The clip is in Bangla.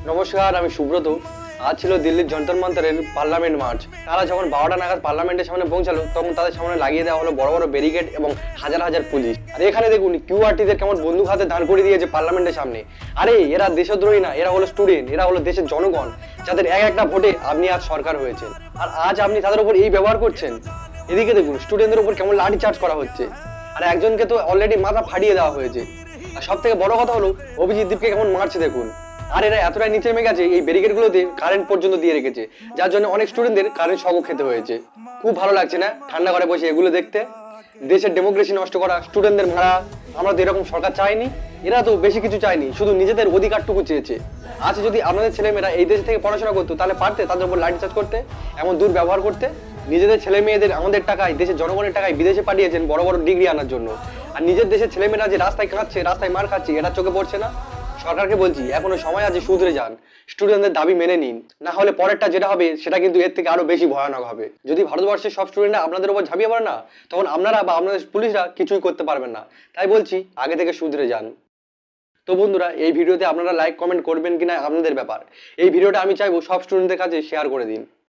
নমস্কার, আমি সুব্রত। আজ ছিল দিল্লির যন্তর মন্তরের পার্লামেন্ট মার্চ। তারা যখন 12টা নাগাদ পার্লামেন্টের সামনে পৌঁছালো, তখন তাদের সামনে লাগিয়ে দেওয়া হলো বড় বড় ব্যারিকেড এবং হাজার হাজার পুলিশ। আর এখানে দেখুন কিউআরটিদের কেমন বন্দুক হাতে দাঁড় করে দিয়েছে পার্লামেন্টের সামনে। আরে এরা দেশদ্রোহী না, এরা হলো স্টুডেন্ট, এরা হলো দেশের জনগণ, যাদের এক একটা ভোটে আপনি আজ সরকার হয়েছেন। আর আজ আপনি তাদের উপর এই ব্যবহার করছেন। এদিকে দেখুন স্টুডেন্টদের উপর কেমন লাঠি চার্জ করা হচ্ছে। আর একজনকে তো অলরেডি মাথা ফাটিয়ে দেওয়া হয়েছে। আর সব থেকে বড় কথা হলো অভিজিৎ দীপকে কেমন মারছে দেখুন। আর এরা এতটাই নিচে নেমে গেছে, এই ব্যারিকেড গুলোতে কারেন্ট পর্যন্ত দিয়ে রেখেছে, যার জন্য অনেক স্টুডেন্টদের কারেন্ট শকও খেতে হয়েছে। খুব ভালো লাগছে না ঠান্ডা ঘরে বসে এগুলো দেখতে? দেশের ডেমোক্রেসি নষ্ট করা, স্টুডেন্টদের মারা। আমরা তো এরকম সরকার চাইনি। এরা তো বেশি কিছু চায়নি, শুধু নিজেদের অধিকারটুকু চেয়েছে। আজ যদি আমাদের ছেলেমেয়েরা এই দেশ থেকে পড়াশোনা করতো, তাহলে পারতে তাদের উপর লাঠিচার্জ করতে, এমন দুর্ব্যবহার করতে? নিজেদের ছেলে মেয়েদের আমাদের টাকায়, দেশের জনগণের টাকায় বিদেশে পাঠিয়েছেন বড় বড় ডিগ্রি আনার জন্য। আর নিজের দেশের ছেলেমেয়েরা যে রাস্তায় কাঁদছে, রাস্তায় মার খাচ্ছে, এটা চোখে পড়ছে না? সরকারকে বলছি এখনো সময় আছে, শুধরে যান, স্টুডেন্টদের দাবি মেনে নিন। না হলে পরেরটা যেটা হবে সেটা কিন্তু এর থেকে আরো বেশি ভয়ানক হবে। যদি ভারতবর্ষের সব স্টুডেন্টরা আপনাদের উপর ঝাঁপিয়ে পড়ে না, তখন আপনারা বা আপনাদের পুলিশরা কিছুই করতে পারবেন না। তাই বলছি আগে থেকে শুধরে যান। তো বন্ধুরা, এই ভিডিওতে আপনারা লাইক কমেন্ট করবেন কিনা আপনাদের ব্যাপার। এই ভিডিওটা আমি চাইবো সব স্টুডেন্টদের কাছে শেয়ার করে দিন।